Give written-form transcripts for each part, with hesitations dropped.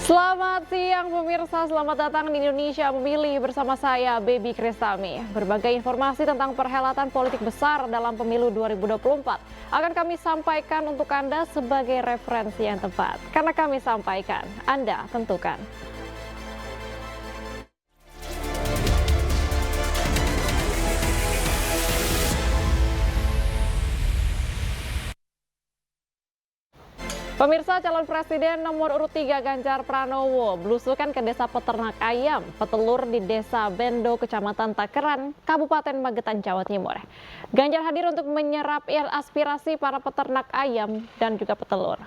Selamat siang pemirsa, selamat datang di Indonesia Memilih bersama saya Baby Kristami. Berbagai informasi tentang perhelatan politik besar dalam pemilu 2024 akan kami sampaikan untuk Anda sebagai referensi yang tepat. Karena kami sampaikan, Anda tentukan. Pemirsa, calon presiden nomor urut 3 Ganjar Pranowo belusukan ke desa peternak ayam, petelur di desa Bendo, Kecamatan Takeran, Kabupaten Magetan, Jawa Timur. Ganjar hadir untuk menyerap aspirasi para peternak ayam dan juga petelur.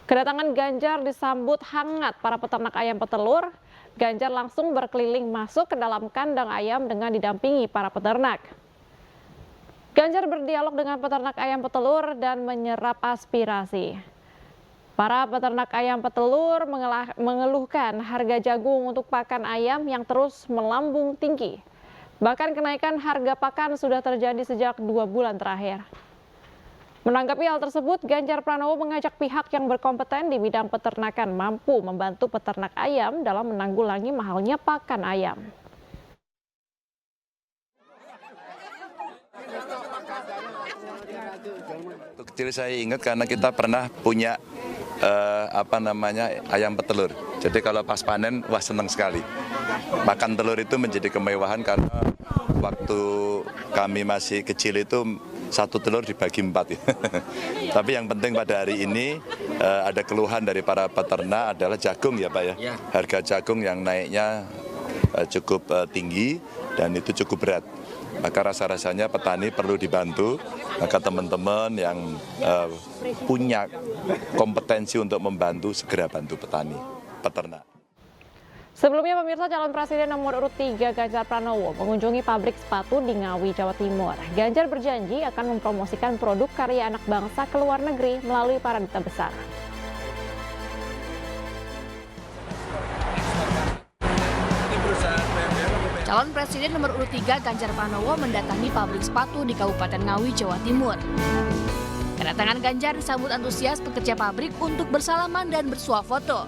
Kedatangan Ganjar disambut hangat para peternak ayam petelur. Ganjar langsung berkeliling masuk ke dalam kandang ayam dengan didampingi para peternak. Ganjar berdialog dengan peternak ayam petelur dan menyerap aspirasi. Para peternak ayam petelur mengeluhkan harga jagung untuk pakan ayam yang terus melambung tinggi. Bahkan kenaikan harga pakan sudah terjadi sejak 2 bulan terakhir. Menanggapi hal tersebut, Ganjar Pranowo mengajak pihak yang berkompeten di bidang peternakan mampu membantu peternak ayam dalam menanggulangi mahalnya pakan ayam. Waktu kecil saya ingat karena kita pernah punya ayam petelur. Jadi kalau pas panen, wah senang sekali. Makan telur itu menjadi kemewahan karena waktu kami masih kecil itu satu telur dibagi 4. Tapi yang penting pada hari ini ada keluhan dari para peternak adalah jagung ya Pak ya. Harga jagung yang naiknya cukup tinggi dan itu cukup berat. Maka rasa-rasanya petani perlu dibantu, maka teman-teman yang punya kompetensi untuk membantu, segera bantu petani, peternak. Sebelumnya pemirsa, calon presiden nomor urut 3 Ganjar Pranowo mengunjungi pabrik sepatu di Ngawi, Jawa Timur. Ganjar berjanji akan mempromosikan produk karya anak bangsa ke luar negeri melalui para duta besar. Calon Presiden nomor urut 3 Ganjar Pranowo mendatangi pabrik sepatu di Kabupaten Ngawi, Jawa Timur. Kedatangan Ganjar disambut antusias pekerja pabrik untuk bersalaman dan bersuah foto.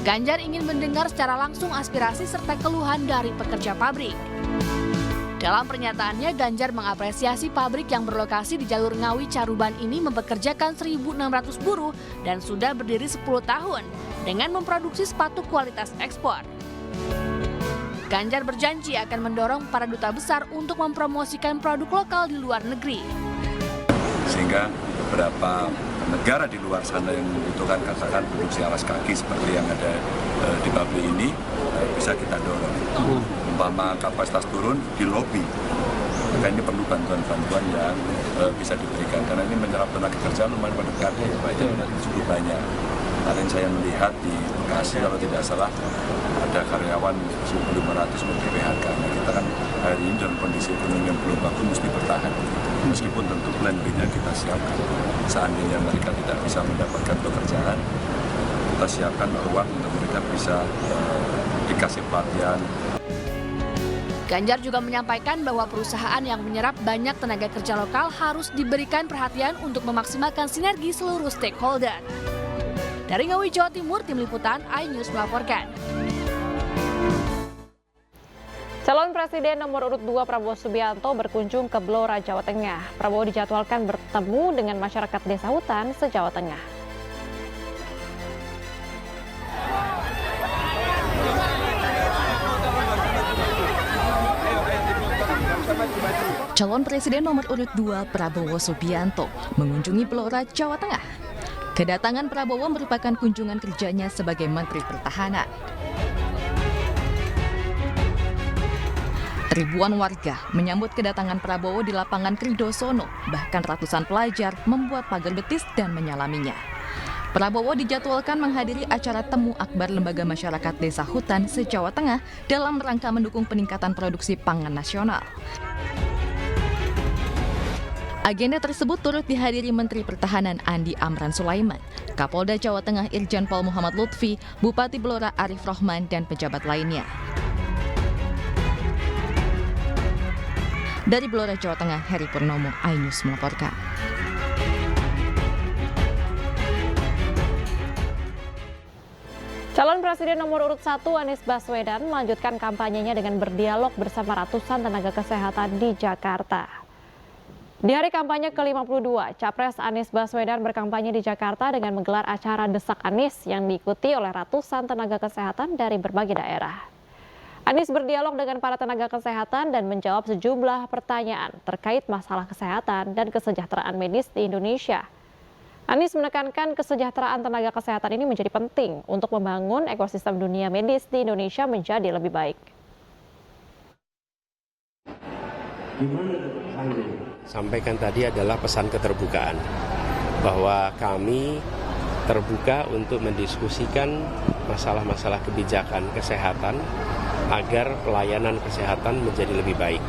Ganjar ingin mendengar secara langsung aspirasi serta keluhan dari pekerja pabrik. Dalam pernyataannya, Ganjar mengapresiasi pabrik yang berlokasi di jalur Ngawi Caruban ini mempekerjakan 1.600 buruh dan sudah berdiri 10 tahun dengan memproduksi sepatu kualitas ekspor. Ganjar berjanji akan mendorong para duta besar untuk mempromosikan produk lokal di luar negeri. Sehingga beberapa negara di luar sana yang membutuhkan katakan produksi alas kaki seperti yang ada di pabrik ini bisa kita dorong. Umpama kapasitas turun di lobi, maka ini perlu bantuan-bantuan yang bisa diberikan karena ini menyerap tenaga kerja lumayan padat karya ya Pak, cukup banyak. Kemarin saya melihat di Bekasi kalau tidak salah ada karyawan 1.500 di PHK. Nah, kita kan hari ini dalam kondisi ekonomi yang belum bagus mesti bertahan. Meskipun tentu plan B-nya kita siapkan. Seandainya mereka tidak bisa mendapatkan pekerjaan, kita siapkan ruang untuk mereka bisa dikasih pelatihan. Ganjar juga menyampaikan bahwa perusahaan yang menyerap banyak tenaga kerja lokal harus diberikan perhatian untuk memaksimalkan sinergi seluruh stakeholder. Dari Ngawi, Jawa Timur, Tim Liputan iNews melaporkan. Calon Presiden nomor urut 2 Prabowo Subianto berkunjung ke Blora, Jawa Tengah. Prabowo dijadwalkan bertemu dengan masyarakat desa hutan se-Jawa Tengah. Calon Presiden nomor urut 2 Prabowo Subianto mengunjungi Blora, Jawa Tengah. Kedatangan Prabowo merupakan kunjungan kerjanya sebagai Menteri Pertahanan. Ribuan warga menyambut kedatangan Prabowo di lapangan Kridosono, bahkan ratusan pelajar membuat pagar betis dan menyalaminya. Prabowo dijadwalkan menghadiri acara temu akbar Lembaga Masyarakat Desa Hutan se-Jawa Tengah dalam rangka mendukung peningkatan produksi pangan nasional. Agenda tersebut turut dihadiri Menteri Pertahanan Andi Amran Sulaiman, Kapolda Jawa Tengah Irjen Pol Muhammad Lutfi, Bupati Blora Arif Rohman, dan pejabat lainnya. Dari Blora, Jawa Tengah, Heri Purnomo, iNews melaporkan. Calon Presiden nomor urut 1 Anies Baswedan melanjutkan kampanyenya dengan berdialog bersama ratusan tenaga kesehatan di Jakarta. Di hari kampanye ke-52, Capres Anies Baswedan berkampanye di Jakarta dengan menggelar acara Desak Anies yang diikuti oleh ratusan tenaga kesehatan dari berbagai daerah. Anies berdialog dengan para tenaga kesehatan dan menjawab sejumlah pertanyaan terkait masalah kesehatan dan kesejahteraan medis di Indonesia. Anies menekankan kesejahteraan tenaga kesehatan ini menjadi penting untuk membangun ekosistem dunia medis di Indonesia menjadi lebih baik. Sampaikan tadi adalah pesan keterbukaan, bahwa kami terbuka untuk mendiskusikan masalah-masalah kebijakan kesehatan agar pelayanan kesehatan menjadi lebih baik,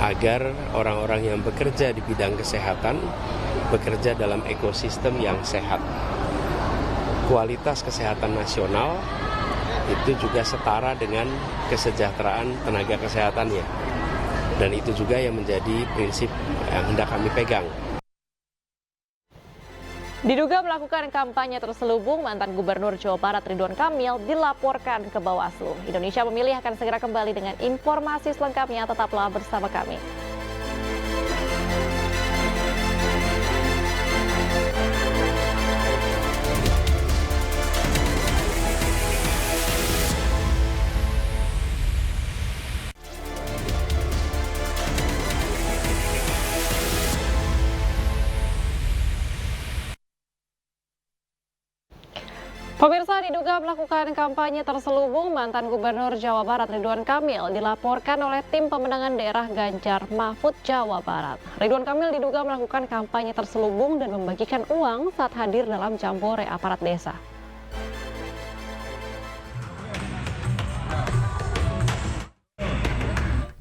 agar orang-orang yang bekerja di bidang kesehatan bekerja dalam ekosistem yang sehat. Kualitas kesehatan nasional itu juga setara dengan kesejahteraan tenaga kesehatannya. Dan itu juga yang menjadi prinsip yang hendak kami pegang. Diduga melakukan kampanye terselubung, mantan Gubernur Jawa Barat Ridwan Kamil dilaporkan ke Bawaslu. Indonesia Memilih akan segera kembali dengan informasi selengkapnya. Tetaplah bersama kami. Pemirsa, diduga melakukan kampanye terselubung, mantan Gubernur Jawa Barat Ridwan Kamil dilaporkan oleh tim pemenangan daerah Ganjar Mahfud Jawa Barat. Ridwan Kamil diduga melakukan kampanye terselubung dan membagikan uang saat hadir dalam jambore aparat desa.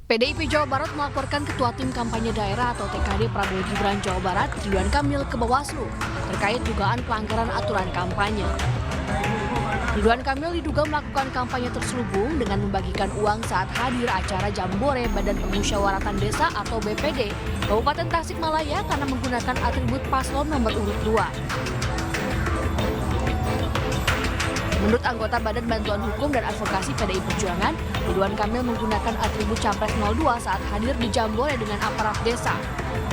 PDIP Jawa Barat melaporkan Ketua Tim Kampanye Daerah atau TKD Prabowo Gibran Jawa Barat, Ridwan Kamil, ke Bawaslu terkait dugaan pelanggaran aturan kampanye. Ridwan Kamil diduga melakukan kampanye terselubung dengan membagikan uang saat hadir acara Jambore Badan Permusyawaratan Desa atau BPD Kabupaten Tasikmalaya karena menggunakan atribut paslon nomor urut 2. Menurut anggota Badan Bantuan Hukum dan Advokasi PDI Perjuangan, Ridwan Kamil menggunakan atribut Capres 02 saat hadir di Jambore dengan aparat desa.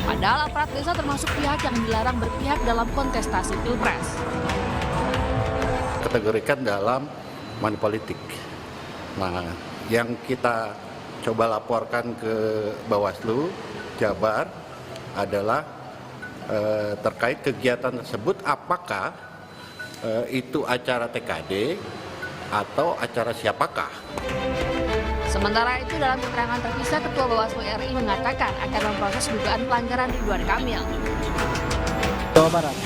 Padahal aparat desa termasuk pihak yang dilarang berpihak dalam kontestasi Pilpres. Kategorikan dalam money politik. Nah, yang kita coba laporkan ke Bawaslu Jabar adalah terkait kegiatan tersebut, apakah itu acara TKD atau acara siapakah. Sementara itu, dalam keterangan terpisah, Ketua Bawaslu RI mengatakan akan memproses dugaan pelanggaran Ridwan Kamil. Jawa Barat.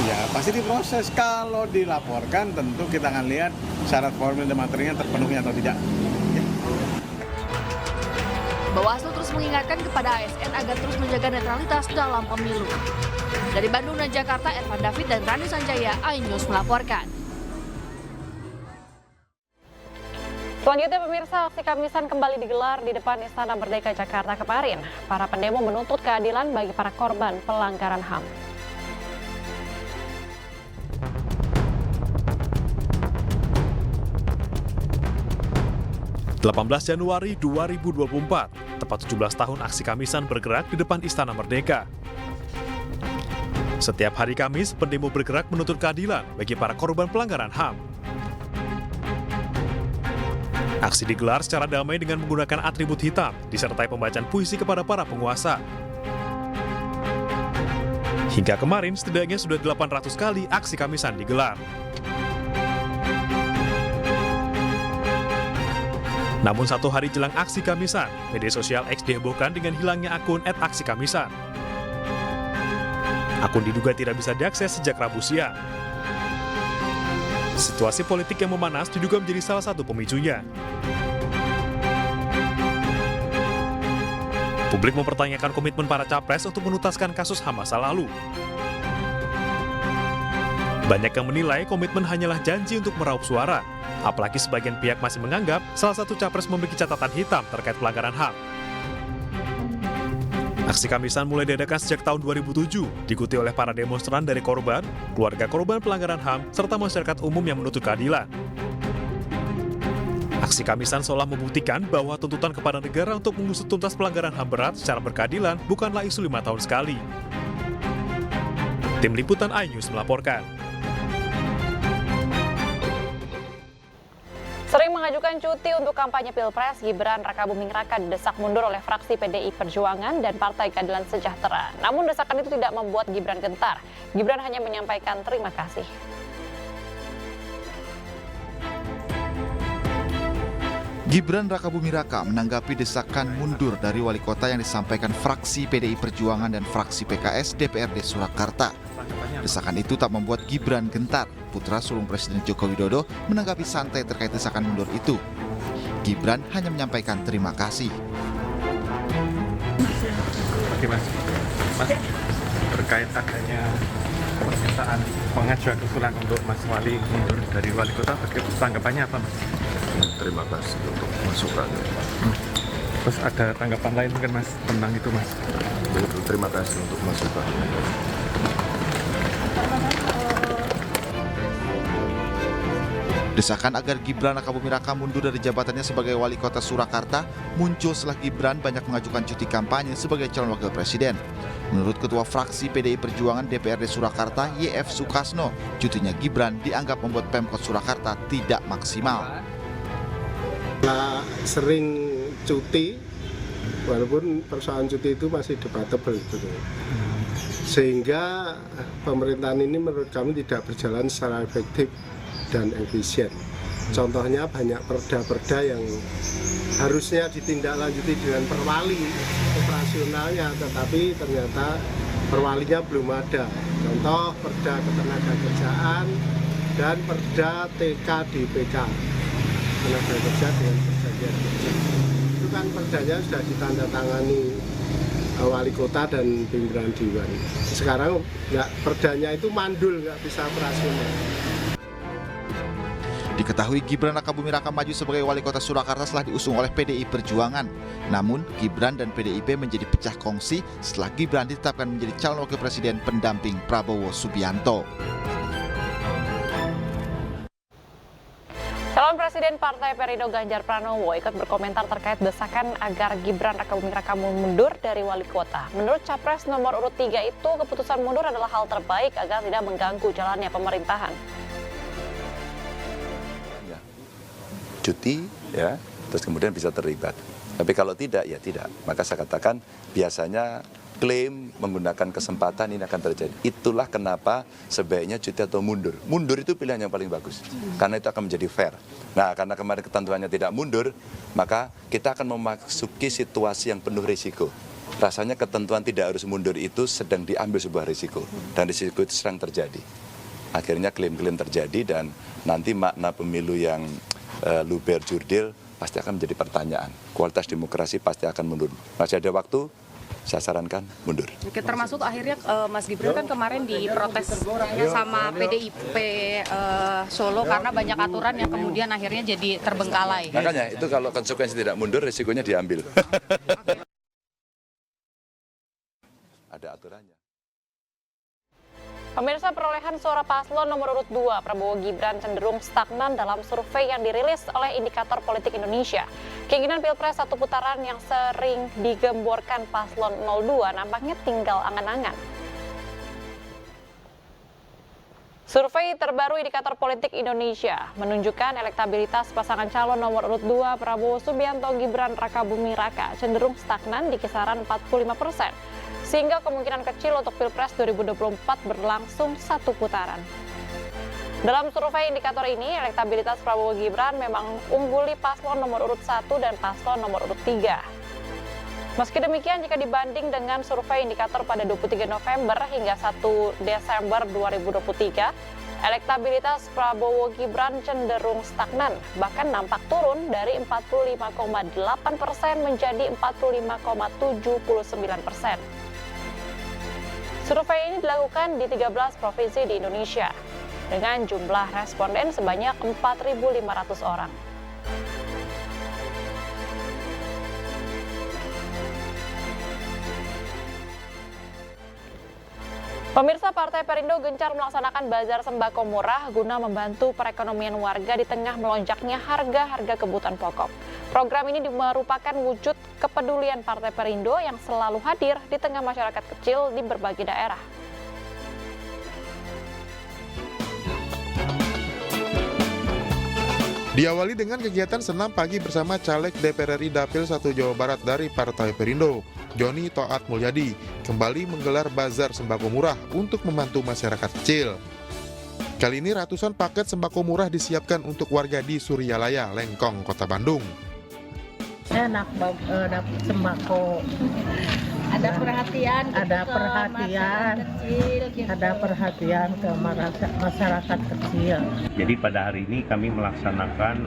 Ya, pasti diproses. Kalau dilaporkan tentu kita akan lihat syarat formil dan materinya terpenuhi atau tidak. Ya. Bawaslu terus mengingatkan kepada ASN agar terus menjaga netralitas dalam pemilu. Dari Bandung dan Jakarta, Ervan David dan Rani Sanjaya, iNews melaporkan. Selanjutnya pemirsa, aksi Kamisan kembali digelar di depan Istana Merdeka Jakarta kemarin. Para pendemo menuntut keadilan bagi para korban pelanggaran HAM. 18 Januari 2024, tepat 17 tahun aksi Kamisan bergerak di depan Istana Merdeka. Setiap hari Kamis, pendemo bergerak menuntut keadilan bagi para korban pelanggaran HAM. Aksi digelar secara damai dengan menggunakan atribut hitam, disertai pembacaan puisi kepada para penguasa. Hingga kemarin, setidaknya sudah 800 kali aksi Kamisan digelar. Namun satu hari jelang aksi Kamisan, media sosial X dihebohkan dengan hilangnya akun @aksi-kamisan. Akun diduga tidak bisa diakses sejak Rabu siang. Situasi politik yang memanas diduga menjadi salah satu pemicunya. Publik mempertanyakan komitmen para capres untuk menuntaskan kasus HAM masa lalu. Banyak yang menilai komitmen hanyalah janji untuk meraup suara. Apalagi sebagian pihak masih menganggap salah satu capres memiliki catatan hitam terkait pelanggaran HAM. Aksi Kamisan mulai diadakan sejak tahun 2007, diikuti oleh para demonstran dari korban, keluarga korban pelanggaran HAM, serta masyarakat umum yang menuntut keadilan. Aksi Kamisan seolah membuktikan bahwa tuntutan kepada negara untuk mengusut tuntas pelanggaran HAM berat secara berkeadilan bukanlah isu 5 tahun sekali. Tim Liputan iNews melaporkan. Sering mengajukan cuti untuk kampanye Pilpres, Gibran Rakabuming Raka didesak mundur oleh fraksi PDI Perjuangan dan Partai Keadilan Sejahtera. Namun desakan itu tidak membuat Gibran gentar. Gibran hanya menyampaikan terima kasih. Gibran Rakabuming Raka menanggapi desakan mundur dari wali kota yang disampaikan fraksi PDI Perjuangan dan fraksi PKS DPRD Surakarta. Desakan itu tak membuat Gibran gentar. Putra sulung Presiden Joko Widodo menanggapi santai terkait desakan mundur itu. Gibran hanya menyampaikan terima kasih. Oke Mas, terkait adanya permintaan pengajuan usulan untuk Mas Wali mundur dari wali kota, tanggapannya apa Mas? Terima kasih untuk masukannya. Terus ada tanggapan lain mungkin Mas tentang itu Mas? Terima kasih untuk masukannya. Desakan agar Gibran Rakabuming Raka mundur dari jabatannya sebagai wali kota Surakarta muncul setelah Gibran banyak mengajukan cuti kampanye sebagai calon wakil presiden. Menurut Ketua Fraksi PDI Perjuangan DPRD Surakarta, YF Sukasno, cutinya Gibran dianggap membuat Pemkot Surakarta tidak maksimal. Nah, sering cuti, walaupun persoalan cuti itu masih debatable gitu. Sehingga pemerintahan ini menurut kami tidak berjalan secara efektif dan efisien. Contohnya banyak perda-perda yang harusnya ditindaklanjuti dengan perwali operasionalnya, tetapi ternyata perwalinya belum ada. Contoh perda ketenagakerjaan dan perda TKDPK, tenaga kerja dengan perjanjian kerja. Itu kan perdanya sudah ditandatangani wali kota dan pimpinan dewan. Sekarang perdanya itu mandul, nggak bisa operasional. Diketahui Gibran Rakabuming Raka maju sebagai wali kota Surakarta setelah diusung oleh PDI Perjuangan. Namun, Gibran dan PDIP menjadi pecah kongsi setelah Gibran ditetapkan menjadi calon wakil presiden pendamping Prabowo Subianto. Calon Presiden Partai Perindo Ganjar Pranowo ikut berkomentar terkait desakan agar Gibran Rakabuming Raka mundur dari wali kota. Menurut Capres nomor urut 3 itu, keputusan mundur adalah hal terbaik agar tidak mengganggu jalannya pemerintahan. Cuti ya, terus kemudian bisa terlibat. Tapi kalau tidak ya tidak. Maka saya katakan biasanya klaim menggunakan kesempatan ini akan terjadi. Itulah kenapa sebaiknya cuti atau mundur. Mundur itu pilihan yang paling bagus. Karena itu akan menjadi fair. Nah, karena kemarin ketentuannya tidak mundur, maka kita akan memasuki situasi yang penuh risiko. Rasanya ketentuan tidak harus mundur itu sedang diambil sebuah risiko. Dan risiko itu sedang terjadi. Akhirnya klaim-klaim terjadi dan nanti makna pemilu yang luber jurdil pasti akan menjadi pertanyaan. Kualitas demokrasi pasti akan mundur. Masih ada waktu, saya sarankan mundur. Oke, termasuk akhirnya Mas Gibran kan kemarin diprotes sama PDIP Solo karena banyak aturan yang kemudian akhirnya jadi terbengkalai. Makanya itu kalau konsekuensi tidak mundur, risikonya diambil. Ada aturannya. Pemirsa, perolehan suara paslon nomor urut 2 Prabowo Gibran cenderung stagnan dalam survei yang dirilis oleh Indikator Politik Indonesia. Keinginan Pilpres satu putaran yang sering digemborkan paslon 02 nampaknya tinggal angan-angan. Survei terbaru Indikator Politik Indonesia menunjukkan elektabilitas pasangan calon nomor urut 2 Prabowo Subianto Gibran Rakabuming Raka cenderung stagnan di kisaran 45%. Sehingga kemungkinan kecil untuk Pilpres 2024 berlangsung satu putaran. Dalam survei indikator ini, elektabilitas Prabowo Gibran memang ungguli paslon nomor urut 1 dan paslon nomor urut 3. Meski demikian, jika dibanding dengan survei indikator pada 23 November hingga 1 Desember 2023, elektabilitas Prabowo Gibran cenderung stagnan, bahkan nampak turun dari 45,8% menjadi 45,79%. Survei ini dilakukan di 13 provinsi di Indonesia, dengan jumlah responden sebanyak 4.500 orang. Pemirsa, Partai Perindo gencar melaksanakan bazar sembako murah guna membantu perekonomian warga di tengah melonjaknya harga-harga kebutuhan pokok. Program ini merupakan wujud kepedulian Partai Perindo yang selalu hadir di tengah masyarakat kecil di berbagai daerah. Diawali dengan kegiatan senam pagi bersama caleg DPR RI Dapil 1 Jawa Barat dari Partai Perindo, Joni Toat Mulyadi, kembali menggelar bazar sembako murah untuk membantu masyarakat kecil. Kali ini ratusan paket sembako murah disiapkan untuk warga di Suryalaya, Lengkong, Kota Bandung. Enak dapat sembako. Ada perhatian ke masyarakat kecil. Jadi pada hari ini kami melaksanakan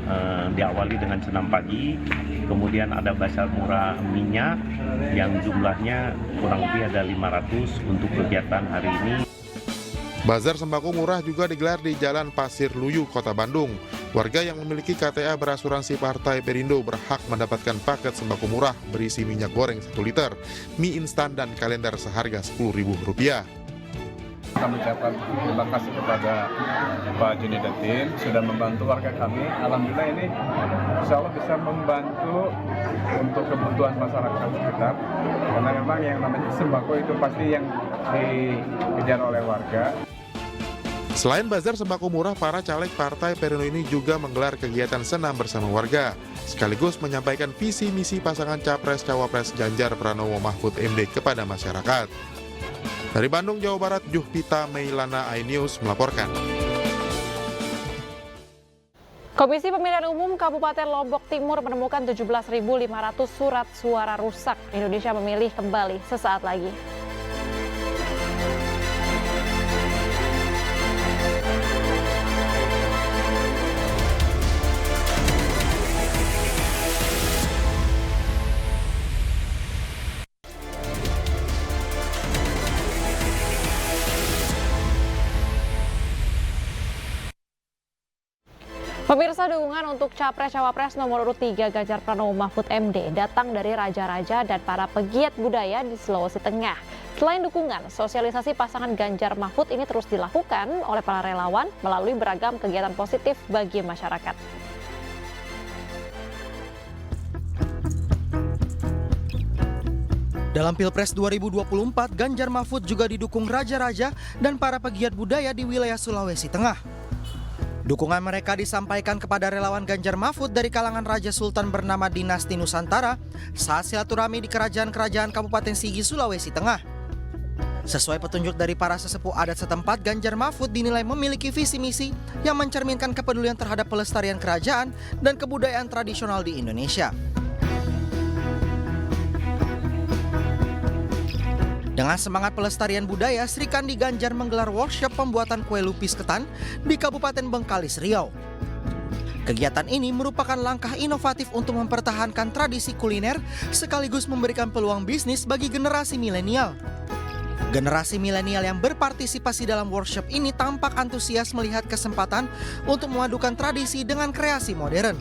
diawali dengan senam pagi, kemudian ada bazar murah minyak yang jumlahnya kurang lebih ada 500 untuk kegiatan hari ini. Bazar sembako murah juga digelar di Jalan Pasir Luyu, Kota Bandung. Warga yang memiliki KTA berasuransi Partai Perindo berhak mendapatkan paket sembako murah berisi minyak goreng 1 liter, mie instan dan kalender seharga Rp10.000. Kami ucapkan terima kasih kepada Pak Joni dan tim sudah membantu warga kami. Alhamdulillah ini insya Allah bisa membantu untuk kebutuhan masyarakat sekitar. Karena memang yang namanya sembako itu pasti yang dikejar oleh warga. Selain bazar sembako murah, para caleg Partai Perindo ini juga menggelar kegiatan senam bersama warga, sekaligus menyampaikan visi misi pasangan Capres-Cawapres Ganjar Pranowo Mahfud MD kepada masyarakat. Dari Bandung, Jawa Barat, Juhpita Meilana, iNews melaporkan. Komisi Pemilihan Umum Kabupaten Lombok Timur menemukan 17.500 surat suara rusak. Indonesia memilih kembali sesaat lagi. Pemirsa, dukungan untuk Capres-Cawapres nomor urut 3 Ganjar Pranowo Mahfud MD datang dari raja-raja dan para pegiat budaya di Sulawesi Tengah. Selain dukungan, sosialisasi pasangan Ganjar Mahfud ini terus dilakukan oleh para relawan melalui beragam kegiatan positif bagi masyarakat. Dalam Pilpres 2024, Ganjar Mahfud juga didukung raja-raja dan para pegiat budaya di wilayah Sulawesi Tengah. Dukungan mereka disampaikan kepada relawan Ganjar Mahfud dari kalangan Raja Sultan bernama Dinasti Nusantara saat silaturahmi di kerajaan-kerajaan Kabupaten Sigi, Sulawesi Tengah. Sesuai petunjuk dari para sesepuh adat setempat, Ganjar Mahfud dinilai memiliki visi misi yang mencerminkan kepedulian terhadap pelestarian kerajaan dan kebudayaan tradisional di Indonesia. Dengan semangat pelestarian budaya, Sri Kandi Ganjar menggelar workshop pembuatan kue lupis ketan di Kabupaten Bengkalis, Riau. Kegiatan ini merupakan langkah inovatif untuk mempertahankan tradisi kuliner sekaligus memberikan peluang bisnis bagi generasi milenial. Generasi milenial yang berpartisipasi dalam workshop ini tampak antusias melihat kesempatan untuk memadukan tradisi dengan kreasi modern.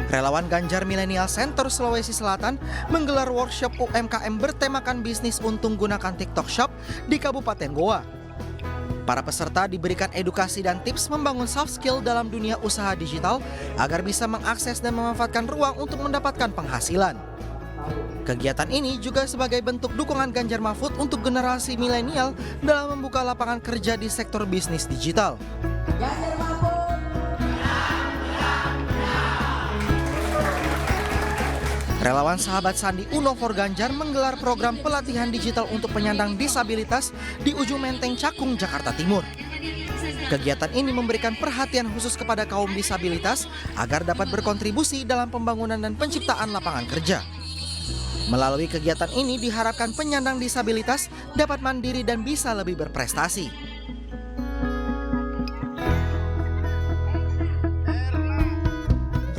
Relawan Ganjar Millennial Center Sulawesi Selatan menggelar workshop UMKM bertemakan bisnis untung gunakan TikTok Shop di Kabupaten Goa. Para peserta diberikan edukasi dan tips membangun soft skill dalam dunia usaha digital agar bisa mengakses dan memanfaatkan ruang untuk mendapatkan penghasilan. Kegiatan ini juga sebagai bentuk dukungan Ganjar Mahfud untuk generasi milenial dalam membuka lapangan kerja di sektor bisnis digital. Relawan Sahabat Sandi Uno for Ganjar menggelar program pelatihan digital untuk penyandang disabilitas di ujung Menteng Cakung, Jakarta Timur. Kegiatan ini memberikan perhatian khusus kepada kaum disabilitas agar dapat berkontribusi dalam pembangunan dan penciptaan lapangan kerja. Melalui kegiatan ini diharapkan penyandang disabilitas dapat mandiri dan bisa lebih berprestasi.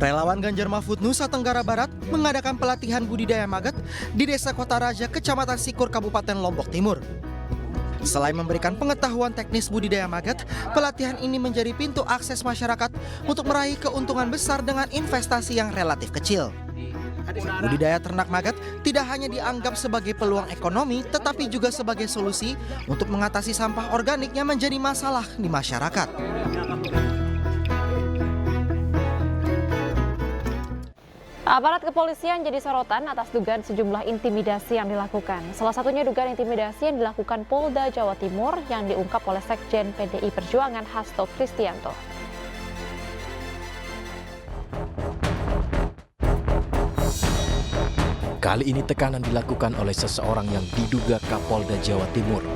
Relawan Ganjar Mahfud Nusa Tenggara Barat mengadakan pelatihan budidaya maggot di Desa Kota Raja, Kecamatan Sikur, Kabupaten Lombok Timur. Selain memberikan pengetahuan teknis budidaya maggot, pelatihan ini menjadi pintu akses masyarakat untuk meraih keuntungan besar dengan investasi yang relatif kecil. Budidaya ternak maggot tidak hanya dianggap sebagai peluang ekonomi, tetapi juga sebagai solusi untuk mengatasi sampah organik yang menjadi masalah di masyarakat. Aparat kepolisian jadi sorotan atas dugaan sejumlah intimidasi yang dilakukan. Salah satunya dugaan intimidasi yang dilakukan Polda Jawa Timur yang diungkap oleh Sekjen PDI Perjuangan Hasto Kristianto. Kali ini tekanan dilakukan oleh seseorang yang diduga Kapolda Jawa Timur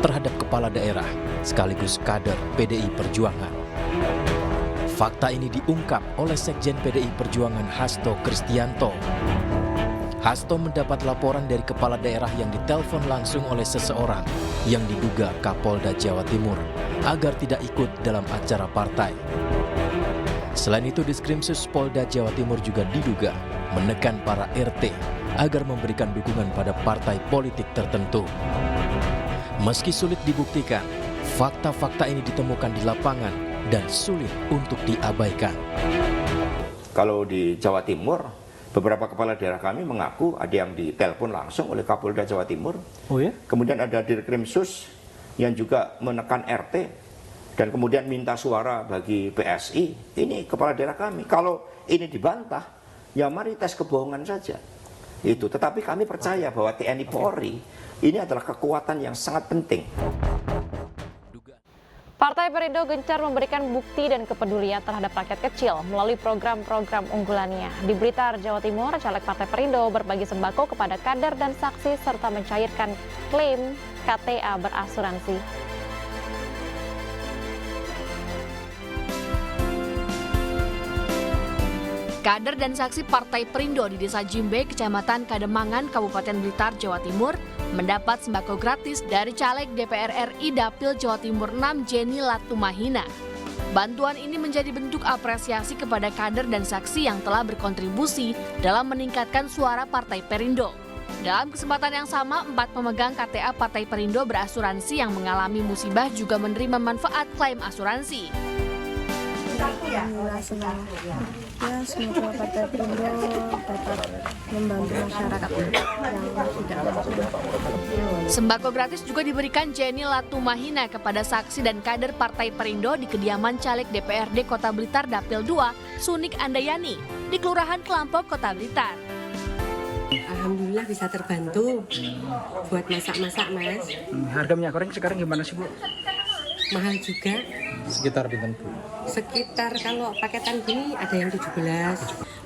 terhadap kepala daerah sekaligus kader PDI Perjuangan. Fakta ini diungkap oleh Sekjen PDI Perjuangan Hasto Kristianto. Hasto mendapat laporan dari kepala daerah yang ditelepon langsung oleh seseorang yang diduga Kapolda Jawa Timur agar tidak ikut dalam acara partai. Selain itu, Diskrimsus Polda Jawa Timur juga diduga menekan para RT agar memberikan dukungan pada partai politik tertentu. Meski sulit dibuktikan, fakta-fakta ini ditemukan di lapangan dan sulit untuk diabaikan. Kalau di Jawa Timur, beberapa kepala daerah kami mengaku ada yang ditelepon langsung oleh Kapolda Jawa Timur. Oh ya? Kemudian ada Dirkrimsus yang juga menekan RT dan kemudian minta suara bagi PSI. Ini kepala daerah kami. Kalau ini dibantah, ya mari tes kebohongan saja. Itu. Tetapi kami percaya bahwa TNI Polri ini adalah kekuatan yang sangat penting. Partai Perindo gencar memberikan bukti dan kepedulian terhadap rakyat kecil melalui program-program unggulannya. Di Blitar, Jawa Timur, caleg Partai Perindo berbagi sembako kepada kader dan saksi serta mencairkan klaim KTA berasuransi. Kader dan saksi Partai Perindo di Desa Jimbe, Kecamatan Kademangan, Kabupaten Blitar, Jawa Timur mendapat sembako gratis dari caleg DPR RI Dapil Jawa Timur 6 Jenny Latumahina. Bantuan ini menjadi bentuk apresiasi kepada kader dan saksi yang telah berkontribusi dalam meningkatkan suara Partai Perindo. Dalam kesempatan yang sama, 4 pemegang KTA Partai Perindo berasuransi yang mengalami musibah juga menerima manfaat klaim asuransi. Alhamdulillah senang. Ya, semoga Partai Perindo dapat membantu masyarakat yang tidak mampu. Sembako gratis juga diberikan Jenny Latumahina kepada saksi dan kader Partai Perindo di kediaman caleg DPRD Kota Blitar Dapil 2, Sunik Andayani, di Kelurahan Kelampok, Kota Blitar. Alhamdulillah bisa terbantu buat masak-masak, Mas. Harga minyak goreng sekarang gimana sih, Bu? Mahal juga. Sekitar berapa, Bu? Sekitar kalau paketan gini ada yang 17.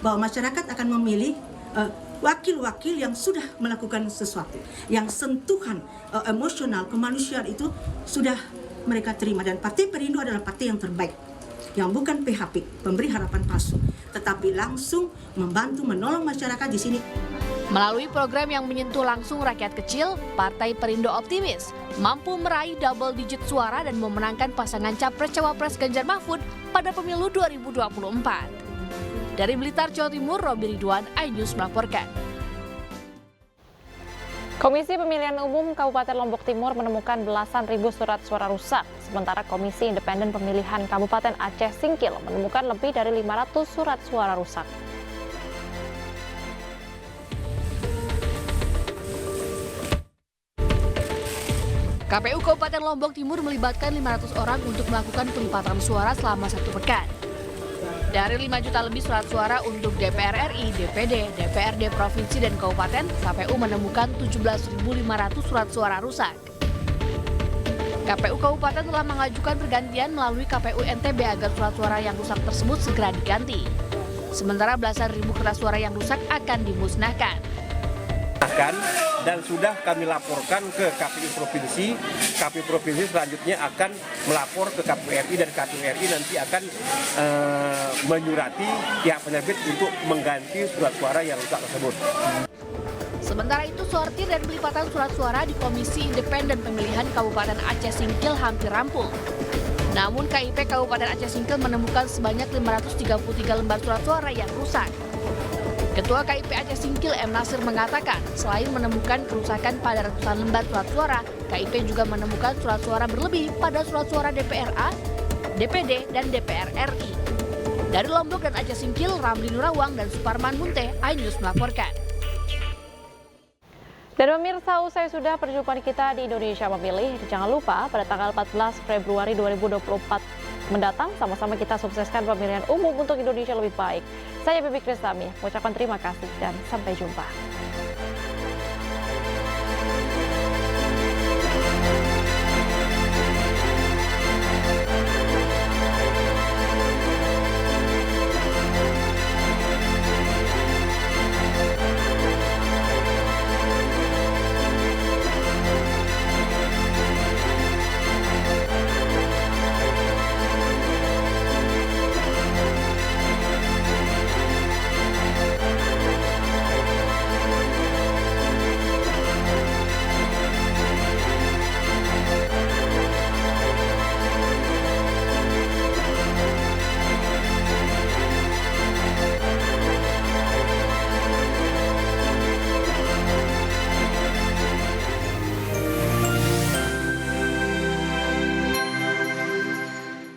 Bahwa masyarakat akan memilih wakil-wakil yang sudah melakukan sesuatu, yang sentuhan emosional kemanusiaan itu sudah mereka terima, dan Partai Perindo adalah partai yang terbaik, yang bukan PHP, pemberi harapan palsu, tetapi langsung membantu menolong masyarakat di sini. Melalui program yang menyentuh langsung rakyat kecil, Partai Perindo optimis mampu meraih double digit suara dan memenangkan pasangan Capres-Cawapres Ganjar Mahfud pada pemilu 2024. Dari Blitar, Jawa Timur, Robi Ridwan, iNews melaporkan. Komisi Pemilihan Umum Kabupaten Lombok Timur menemukan belasan ribu surat suara rusak. Sementara Komisi Independen Pemilihan Kabupaten Aceh Singkil menemukan lebih dari 500 surat suara rusak. KPU Kabupaten Lombok Timur melibatkan 500 orang untuk melakukan pelipatan suara selama 1 pekan. Dari 5 juta lebih surat suara untuk DPR RI, DPD, DPRD Provinsi dan Kabupaten, KPU menemukan 17.500 surat suara rusak. KPU Kabupaten telah mengajukan pergantian melalui KPU NTB agar surat suara yang rusak tersebut segera diganti. Sementara belasan ribu kertas suara yang rusak akan dimusnahkan. Dan sudah kami laporkan ke KPU Provinsi selanjutnya akan melapor ke KPU RI, dan KPU RI nanti akan menyurati pihak penerbit untuk mengganti surat suara yang rusak tersebut. Sementara itu, sortir dan pelipatan surat suara di Komisi Independen Pemilihan Kabupaten Aceh Singkil hampir rampung. Namun KIP Kabupaten Aceh Singkil menemukan sebanyak 533 lembar surat suara yang rusak. Ketua KIP Aceh Singkil M. Nasir mengatakan, selain menemukan kerusakan pada ratusan lembar surat suara, KIP juga menemukan surat suara berlebih pada surat suara DPRA, DPD, dan DPR RI. Dari Lombok dan Aceh Singkil, Ramli Nurawang dan Suparman Munte, iNews melaporkan. Dan pemirsa, usai sudah perjumpaan kita di Indonesia Memilih, jangan lupa pada tanggal 14 Februari 2024 mendatang, sama-sama kita sukseskan pemilihan umum untuk Indonesia lebih baik. Saya Bibi Kristami, mengucapkan terima kasih dan sampai jumpa.